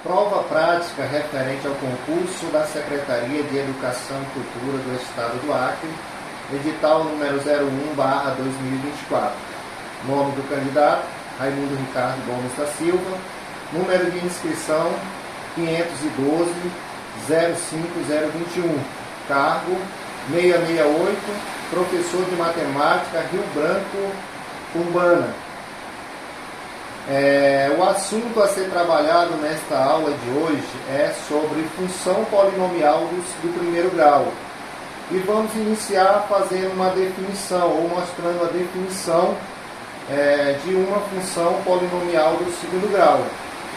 Prova prática referente ao concurso da Secretaria de Educação e Cultura do Estado do Acre, edital número 01/2024. Nome do candidato, Raimundo Ricardo Gomes da Silva. Número de inscrição, 512-05021. Cargo, 668, professor de matemática, Rio Branco, Urbana. O assunto a ser trabalhado nesta aula de hoje é sobre função polinomial do primeiro grau. E vamos iniciar fazendo uma definição, ou mostrando a definição de uma função polinomial do segundo grau,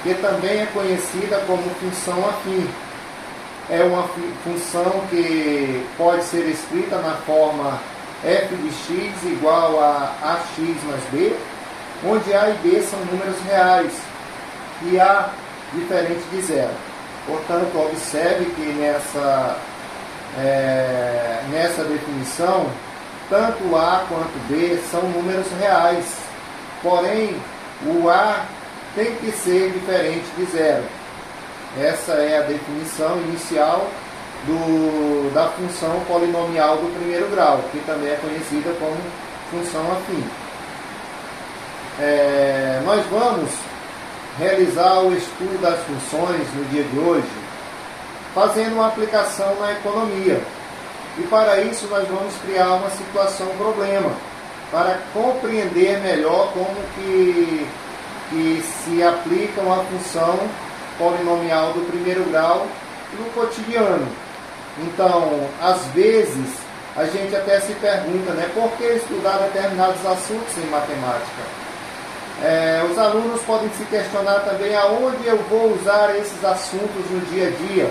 que também é conhecida como função afim. É uma função que pode ser escrita na forma f de x igual a ax mais b, onde a e b são números reais e a diferente de zero. Portanto, observe que nessa definição, tanto a quanto b são números reais, porém o a tem que ser diferente de zero. Essa é a definição inicial da função polinomial do primeiro grau, que também é conhecida como função afim. Nós vamos realizar o estudo das funções no dia de hoje, fazendo uma aplicação na economia. E para isso nós vamos criar uma situação-problema, para compreender melhor como que se aplica uma função polinomial do primeiro grau no cotidiano. Então, às vezes, a gente até se pergunta, por que estudar determinados assuntos em matemática? Os alunos podem se questionar também aonde eu vou usar esses assuntos no dia a dia.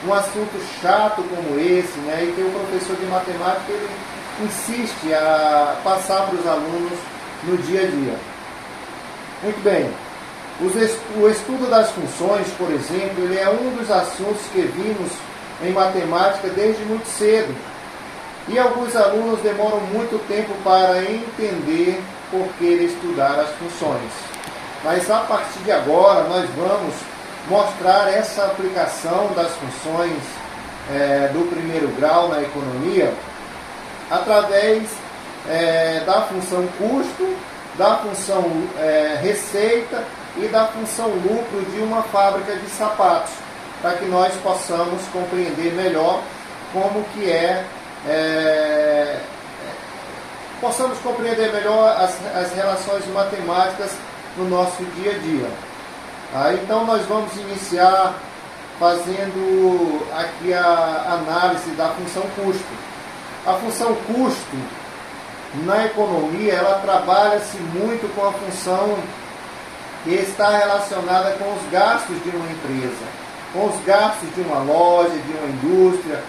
Um assunto chato como esse, e que o professor de matemática ele insiste a passar para os alunos no dia a dia. Muito bem. O estudo das funções, por exemplo, ele é um dos assuntos que vimos em matemática desde muito cedo. E alguns alunos demoram muito tempo para entender por que estudar as funções. Mas a partir de agora nós vamos mostrar essa aplicação das funções do primeiro grau na economia através da função custo, da função receita e da função lucro de uma fábrica de sapatos, para que nós possamos compreender melhor como que possamos compreender melhor as relações matemáticas no nosso dia a dia. Então nós vamos iniciar fazendo aqui a análise da função custo. A função custo na economia, ela trabalha-se muito com a função que está relacionada com os gastos de uma empresa, com os gastos de uma loja, de uma indústria,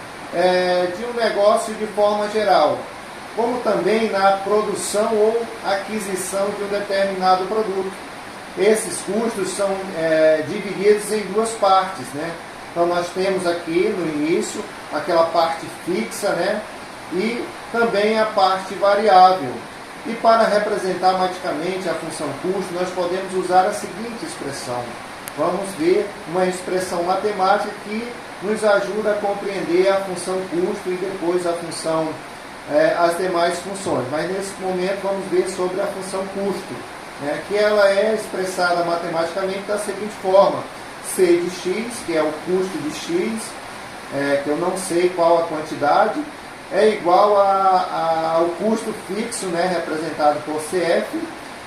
de um negócio de forma geral, como também na produção ou aquisição de um determinado produto. Esses custos são divididos em duas partes, Então nós temos aqui no início aquela parte fixa, e também a parte variável. E para representar matematicamente a função custo, nós podemos usar a seguinte expressão. Vamos ver uma expressão matemática que nos ajuda a compreender a função custo e depois a função, as demais funções. Mas nesse momento vamos ver sobre a função custo, que ela é expressada matematicamente da seguinte forma. C de x, que é o custo de x, que eu não sei qual a quantidade, é igual ao custo fixo, representado por CF,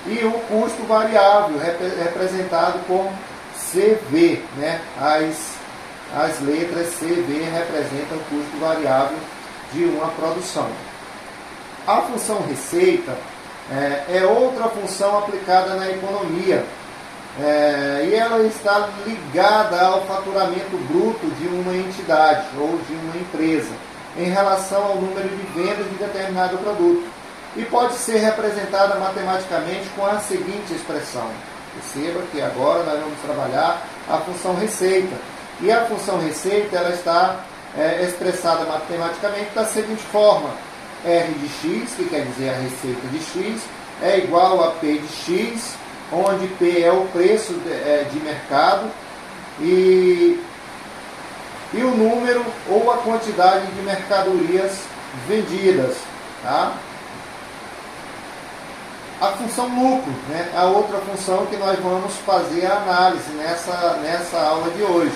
e o custo variável, representado por CV. As letras CV representam o custo variável de uma produção. A função receita é outra função aplicada na economia, e ela está ligada ao faturamento bruto de uma entidade ou de uma empresa, em relação ao número de vendas de determinado produto. E pode ser representada matematicamente com a seguinte expressão. Perceba que agora nós vamos trabalhar a função receita. E a função receita ela está expressada matematicamente da seguinte forma. R de x, que quer dizer a receita de x, é igual a P de x, onde P é o preço de mercado, e o número ou a quantidade de mercadorias vendidas. Tá? A função lucro, né? A outra função que nós vamos fazer a análise nessa aula de hoje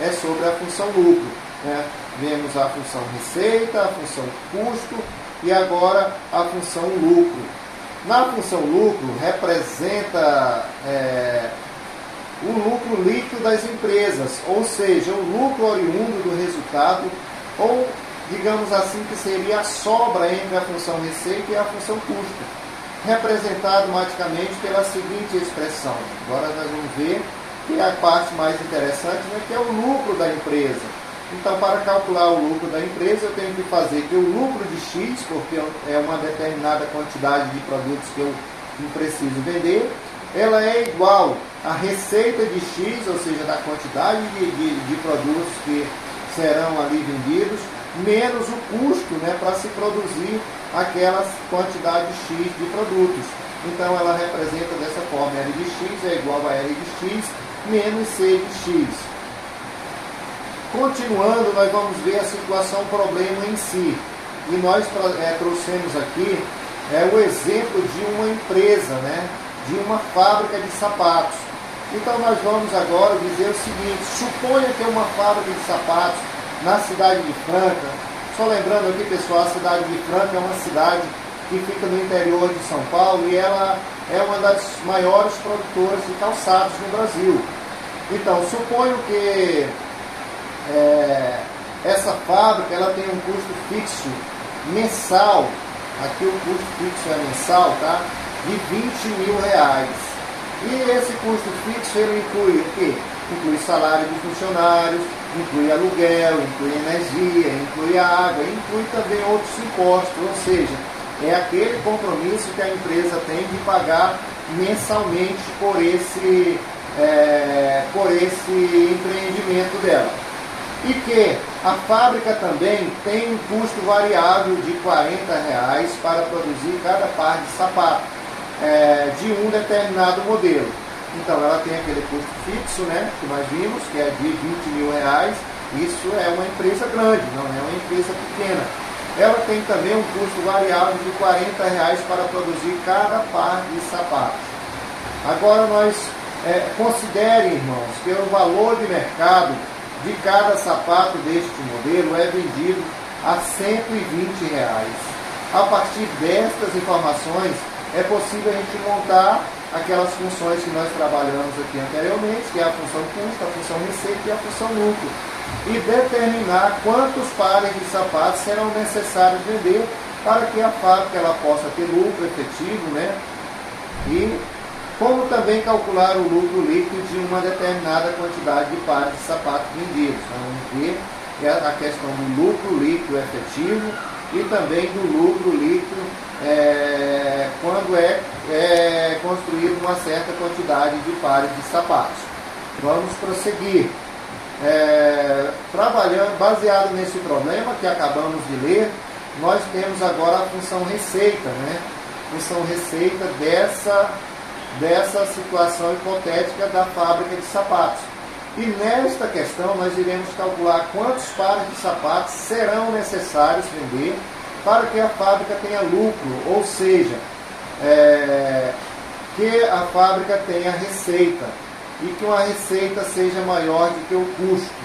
é sobre a função lucro. Né? Vemos a função receita, a função custo e agora a função lucro. Na função lucro representa o lucro líquido das empresas, ou seja, o lucro oriundo do resultado, ou digamos assim que seria a sobra entre a função receita e a função custo, representado matematicamente pela seguinte expressão. Agora nós vamos ver que é a parte mais interessante, né, que é o lucro da empresa. Então, para calcular o lucro da empresa, eu tenho que fazer que o lucro de X, porque é uma determinada quantidade de produtos que eu preciso vender, ela é igual à receita de X, ou seja, da quantidade de produtos que serão ali vendidos, menos o custo, né, para se produzir aquela quantidade X de produtos. Então, ela representa dessa forma: L de X é igual a L de X menos C de X. Continuando, nós vamos ver a situação problema em si. E nós trouxemos aqui o exemplo de uma empresa, né, de uma fábrica de sapatos. Então nós vamos agora dizer o seguinte: suponha que é uma fábrica de sapatos na cidade de Franca. Só lembrando aqui, pessoal, a cidade de Franca é uma cidade que fica no interior de São Paulo e ela é uma das maiores produtoras de calçados no Brasil. Então, suponho que essa fábrica ela tem um custo fixo mensal, aqui o custo fixo é mensal, tá? De R$20.000. E esse custo fixo ele inclui o quê? Inclui salário de funcionários, inclui aluguel, inclui energia, inclui água, inclui também outros impostos, ou seja, é aquele compromisso que a empresa tem de pagar mensalmente por esse empreendimento dela. E que a fábrica também tem um custo variável de R$40 para produzir cada par de sapato de um determinado modelo. Então ela tem aquele custo fixo, né, que nós vimos, que é de R$20.000. Isso é uma empresa grande, não é uma empresa pequena. Ela tem também um custo variável de R$40 para produzir cada par de sapatos. Agora nós considerem, irmãos, que o valor de mercado de cada sapato deste modelo é vendido a R$120. A partir destas informações é possível a gente montar aquelas funções que nós trabalhamos aqui anteriormente, que é a função custo, a função receita e a função lucro, e determinar quantos pares de sapatos serão necessários vender para que a fábrica ela possa ter lucro efetivo, né? E como também calcular o lucro líquido de uma determinada quantidade de pares de sapatos vendidos. Então, vamos ver a questão do lucro líquido efetivo e também do lucro líquido quando é construído uma certa quantidade de pares de sapatos. Vamos prosseguir. Trabalhando, baseado nesse problema que acabamos de ler, nós temos agora a função receita, né? Função receita dessa situação hipotética da fábrica de sapatos. E nesta questão nós iremos calcular quantos pares de sapatos serão necessários vender para que a fábrica tenha lucro, ou seja, que a fábrica tenha receita e que uma receita seja maior do que o custo.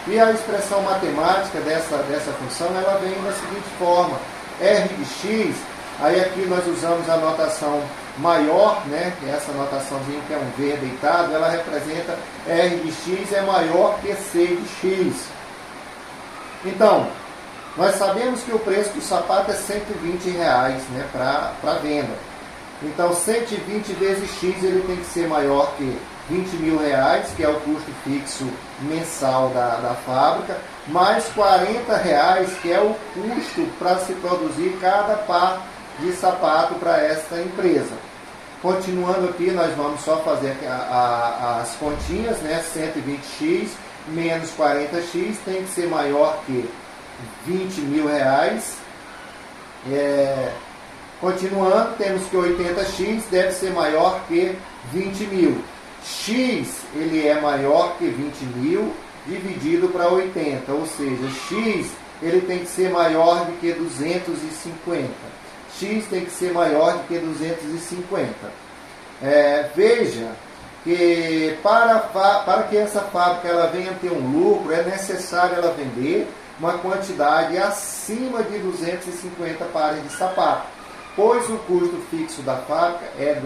E a expressão matemática dessa função ela vem da seguinte forma: R de X, aí aqui nós usamos a notação maior, né, que é essa notaçãozinha que é um V deitado, ela representa R de X é maior que C de X. Então, nós sabemos que o preço do sapato é R$120, né, para venda. Então, 120 vezes X ele tem que ser maior que R$20.000, que é o custo fixo mensal da fábrica, mais R$40, que é o custo para se produzir cada par de sapato para esta empresa. Continuando aqui, nós vamos só fazer as continhas, né? 120x menos 40x tem que ser maior que R$20.000. Continuando, temos que 80x deve ser maior que 20.000. X ele é maior que 20 mil dividido para 80, ou seja, X ele tem que ser maior do que 250. X tem que ser maior do que 250. Veja que para que essa fábrica ela venha ter um lucro, é necessário ela vender uma quantidade acima de 250 pares de sapato, pois o custo fixo da fábrica é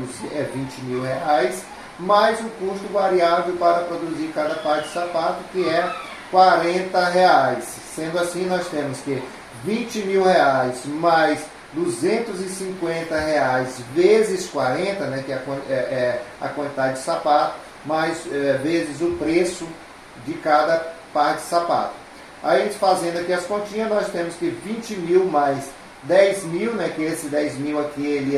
20 mil reais, mais o custo variável para produzir cada par de sapato, que é 40 reais. Sendo assim, nós temos que 20 mil reais mais 250 reais vezes 40, né, que é a quantidade de sapato, mais vezes o preço de cada par de sapato. Aí, fazendo aqui as continhas, nós temos que 20 mil mais 10 mil, né, que esse 10 mil aqui ele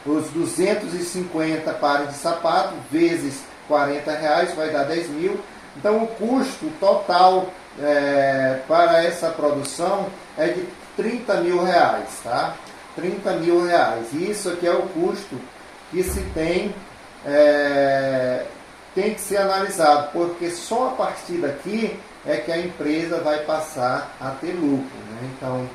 os 250 pares de sapato vezes 40 reais vai dar 10 mil. Então o custo total para essa produção é de 30 mil reais, tá? 30 mil reais. E isso aqui é o custo que se tem que ser analisado, porque só a partir daqui é que a empresa vai passar a ter lucro, né? Então,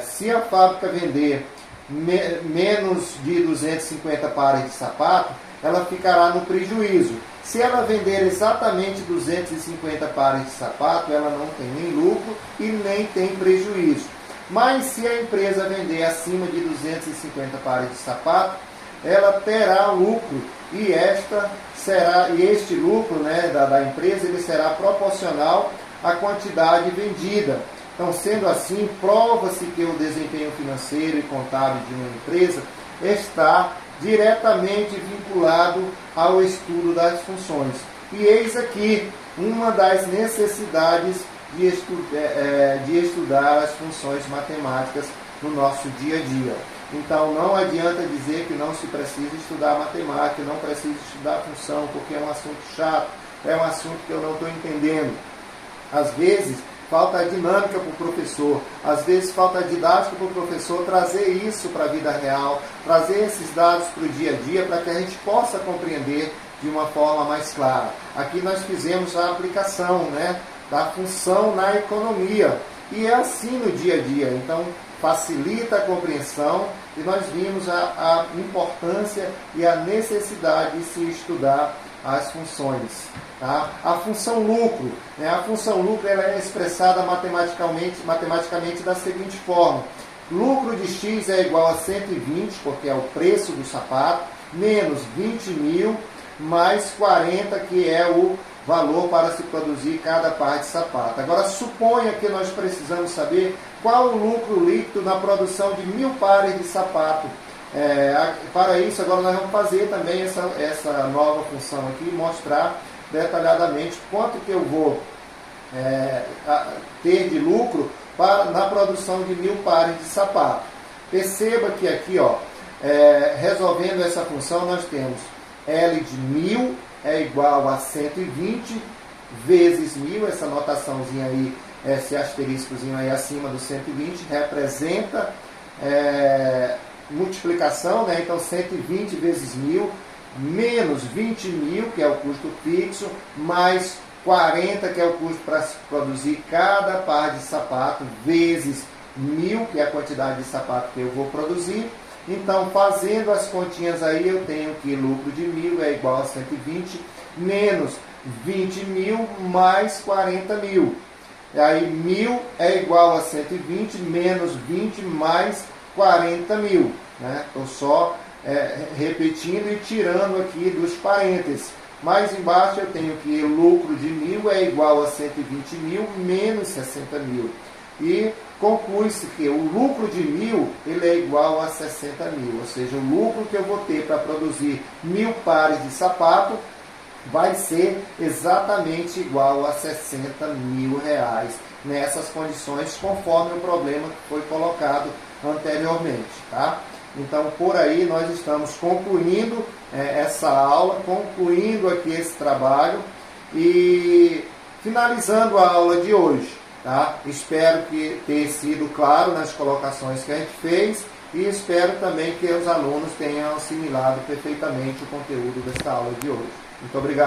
se a fábrica vender menos de 250 pares de sapato, ela ficará no prejuízo. Se ela vender exatamente 250 pares de sapato, ela não tem nem lucro e nem tem prejuízo. Mas se a empresa vender acima de 250 pares de sapato, ela terá lucro e este lucro, né, da empresa ele será proporcional à quantidade vendida. Então, sendo assim, prova-se que o desempenho financeiro e contábil de uma empresa está diretamente vinculado ao estudo das funções. E eis aqui uma das necessidades de estudar as funções matemáticas no nosso dia a dia. Então, não adianta dizer que não se precisa estudar matemática, não precisa estudar função, porque é um assunto chato, é um assunto que eu não estou entendendo. Às vezes, falta dinâmica para o professor, às vezes falta didática para o professor trazer isso para a vida real, trazer esses dados para o dia a dia, para que a gente possa compreender de uma forma mais clara. Aqui nós fizemos a aplicação, né, da função na economia, e é assim no dia a dia. Então, facilita a compreensão e nós vimos a importância e a necessidade de se estudar as funções. Tá? A função lucro, né? A função lucro ela é expressada matematicamente da seguinte forma: lucro de X é igual a 120, porque é o preço do sapato, menos 20 mil, mais 40, que é o valor para se produzir cada par de sapato. Agora, suponha que nós precisamos saber qual o lucro líquido na produção de 1000 pares de sapato. Para isso, agora nós vamos fazer também essa nova função aqui e mostrar detalhadamente quanto que eu vou ter de lucro na produção de 1000 pares de sapato. Perceba que aqui, resolvendo essa função, nós temos L de 1000 é igual a 120 vezes 1000, essa notaçãozinha aí, esse asteriscozinho aí acima do 120, representa multiplicação, né? Então 120 vezes 1000, menos 20 mil, que é o custo fixo, mais 40, que é o custo para produzir cada par de sapato, vezes 1000, que é a quantidade de sapato que eu vou produzir. Então, fazendo as continhas aí, eu tenho que lucro de 1000 é igual a 120, menos 20 mil, mais 40 mil. E aí, 1000 é igual a 120, menos 20, mais 40 mil. Né? Estou só repetindo e tirando aqui dos parênteses. Mais embaixo eu tenho que lucro de 1000 é igual a 120 mil, menos 60 mil. E conclui-se que o lucro de 1000 ele é igual a 60 mil, ou seja, o lucro que eu vou ter para produzir 1000 pares de sapato vai ser exatamente igual a 60 mil reais nessas condições, conforme o problema que foi colocado anteriormente. Tá? Então, por aí nós estamos concluindo essa aula, concluindo aqui esse trabalho e finalizando a aula de hoje. Tá? Espero que tenha sido claro nas colocações que a gente fez e espero também que os alunos tenham assimilado perfeitamente o conteúdo desta aula de hoje. Muito obrigado.